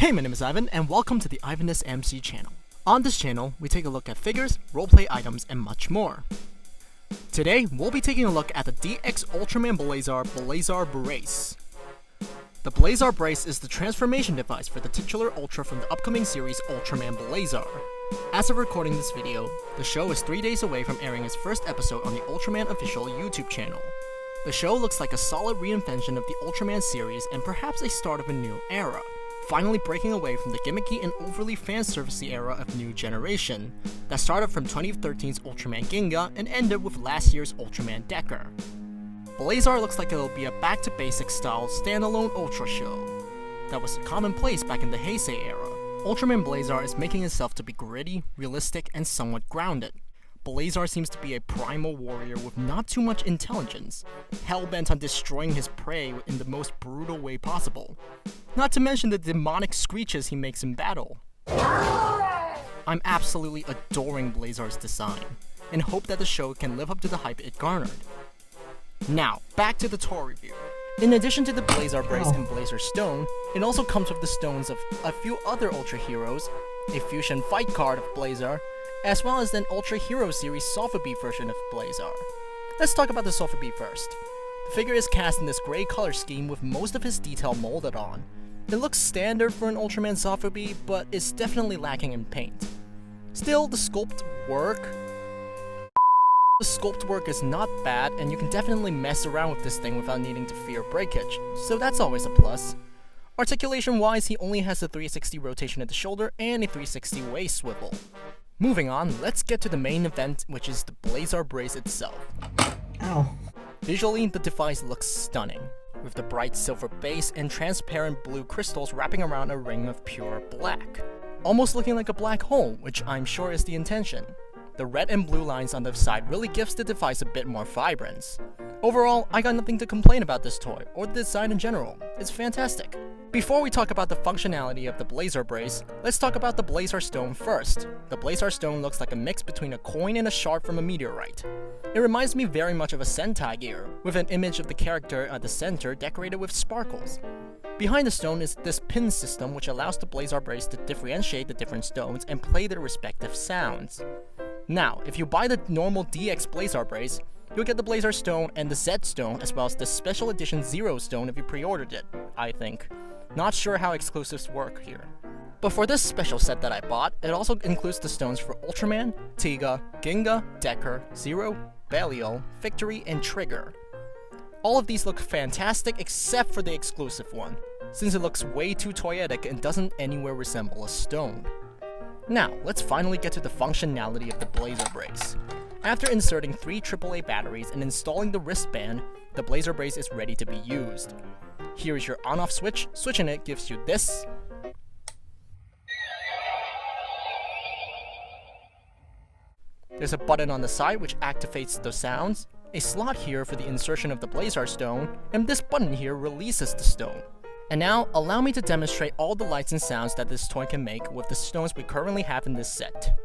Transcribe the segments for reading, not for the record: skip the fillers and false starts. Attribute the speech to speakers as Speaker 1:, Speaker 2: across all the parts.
Speaker 1: Hey, my name is Ivan, and welcome to the IvandoesMC channel. On this channel, we take a look at figures, roleplay items, and much more. Today, we'll be taking a look at the DX Ultraman Blazar BlazarBrace. The BlazarBrace is the transformation device for the titular Ultra from the upcoming series Ultraman Blazar. As of recording this video, the show is 3 days away from airing its first episode on the Ultraman official YouTube channel. The show looks like a solid reinvention of the Ultraman series and perhaps a start of a new era, finally breaking away from the gimmicky and overly fan-servicey era of New Generation that started from 2013's Ultraman Ginga and ended with last year's Ultraman Decker. Blazar looks like it'll be a back-to-basics style standalone Ultra show that was commonplace back in the Heisei era. Ultraman Blazar is making itself to be gritty, realistic, and somewhat grounded. Blazar seems to be a primal warrior with not too much intelligence, hell-bent on destroying his prey in the most brutal way possible. Not to mention the demonic screeches he makes in battle. I'm absolutely adoring Blazar's design, and hope that the show can live up to the hype it garnered. Now, back to the toy review. In addition to the BlazarBrace and Blazar Stone, it also comes with the stones of a few other Ultra heroes, a fusion fight card of Blazar, as well as an Ultra Hero Series Sofa-B version of Blazar. Let's talk about the Sofa-B first. The figure is cast in this grey color scheme with most of his detail molded on. It looks standard for an Ultraman Sofa-B, but is definitely lacking in paint. Still, the sculpt work is not bad, and you can definitely mess around with this thing without needing to fear breakage, so that's always a plus. Articulation-wise, he only has a 360 rotation at the shoulder and a 360 waist swivel. Moving on, let's get to the main event, which is the BlazarBrace itself.
Speaker 2: Ow.
Speaker 1: Visually, the device looks stunning, with the bright silver base and transparent blue crystals wrapping around a ring of pure black. Almost looking like a black hole, which I'm sure is the intention. The red and blue lines on the side really gives the device a bit more vibrance. Overall, I got nothing to complain about this toy, or the design in general. It's fantastic. Before we talk about the functionality of the BlazarBrace, let's talk about the Blazar Stone first. The Blazar Stone looks like a mix between a coin and a shard from a meteorite. It reminds me very much of a Sentai gear, with an image of the character at the center decorated with sparkles. Behind the stone is this pin system which allows the BlazarBrace to differentiate the different stones and play their respective sounds. Now, if you buy the normal DX BlazarBrace, you'll get the Blazar Stone and the Z Stone, as well as the special edition Zero Stone if you pre-ordered it, I think. Not sure how exclusives work here. But for this special set that I bought, it also includes the stones for Ultraman, Tiga, Ginga, Decker, Zero, Belial, Victory, and Trigger. All of these look fantastic except for the exclusive one, since it looks way too toyetic and doesn't anywhere resemble a stone. Now, let's finally get to the functionality of the BlazarBrace. After inserting 3 AAA batteries and installing the wristband, the BlazarBrace is ready to be used. Here is your on-off switch. Switching it gives you this. There's a button on the side which activates the sounds, a slot here for the insertion of the Blazar Stone, and this button here releases the stone. And now, allow me to demonstrate all the lights and sounds that this toy can make with the stones we currently have in this set.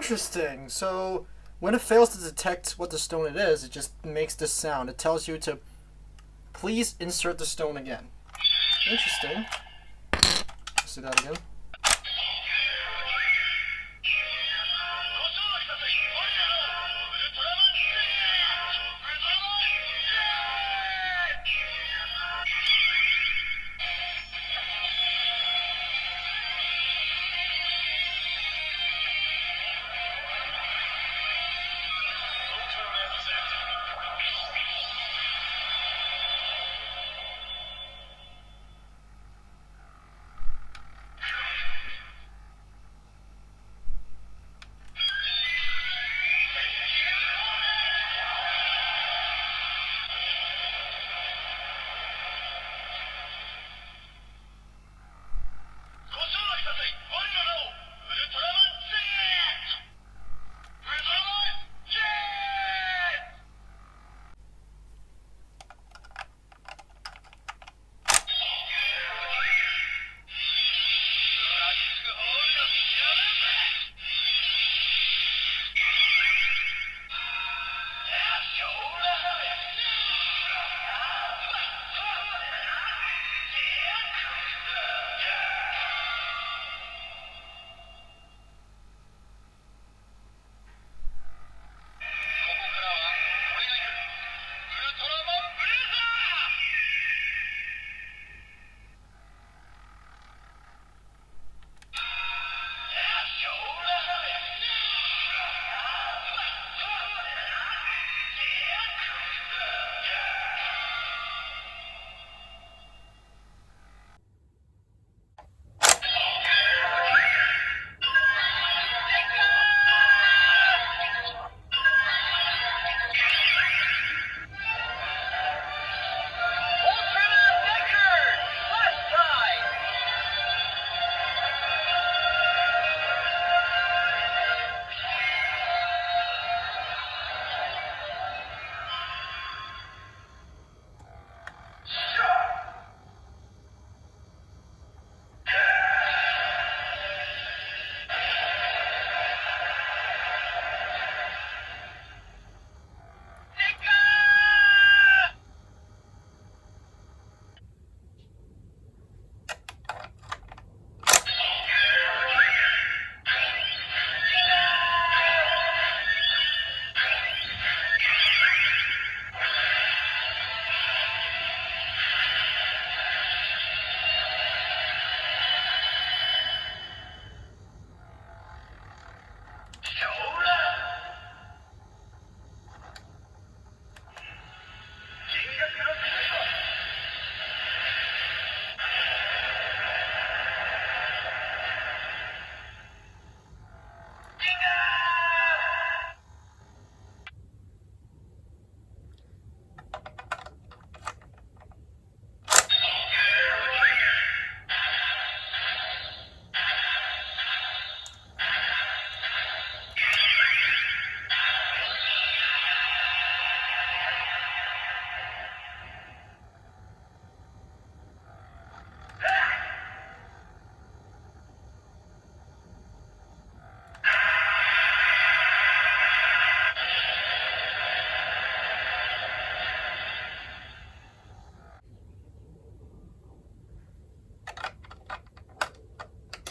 Speaker 1: Interesting. So when it fails to detect what the stone it is, it just makes this sound. It tells you to please insert the stone again. Interesting. Let's do that again.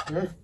Speaker 2: Mm.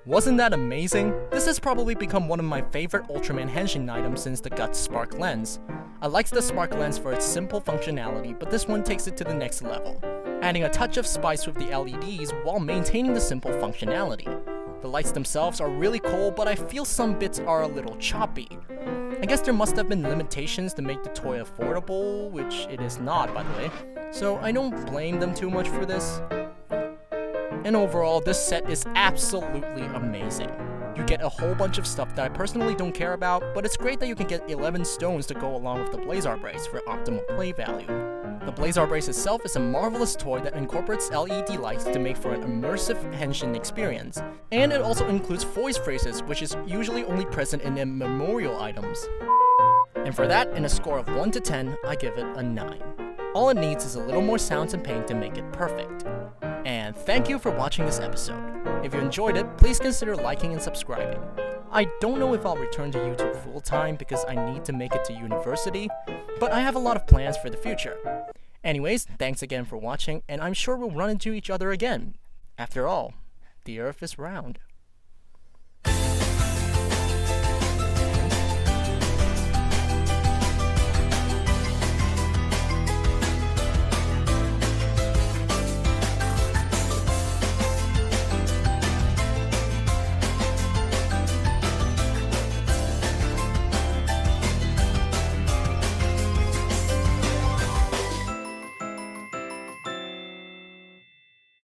Speaker 1: Wasn't that amazing? This has probably become one of my favorite Ultraman henshin items since the Guts Spark Lens. I liked the Spark Lens for its simple functionality, but this one takes it to the next level, adding a touch of spice with the LEDs while maintaining the simple functionality. The lights themselves are really cool, but I feel some bits are a little choppy. I guess there must have been limitations to make the toy affordable, which it is not, by the way, so I don't blame them too much for this. And overall, this set is absolutely amazing. You get a whole bunch of stuff that I personally don't care about, but it's great that you can get 11 stones to go along with the BlazarBrace for optimal play value. The BlazarBrace itself is a marvelous toy that incorporates LED lights to make for an immersive henshin experience, and it also includes voice phrases, which is usually only present in memorial items. And for that, in a score of 1 to 10, I give it a 9. All it needs is a little more sounds and paint to make it perfect. And thank you for watching this episode. If you enjoyed it, please consider liking and subscribing. I don't know if I'll return to YouTube full-time because I need to make it to university, but I have a lot of plans for the future. Anyways, thanks again for watching, and I'm sure we'll run into each other again. After all, the Earth is round.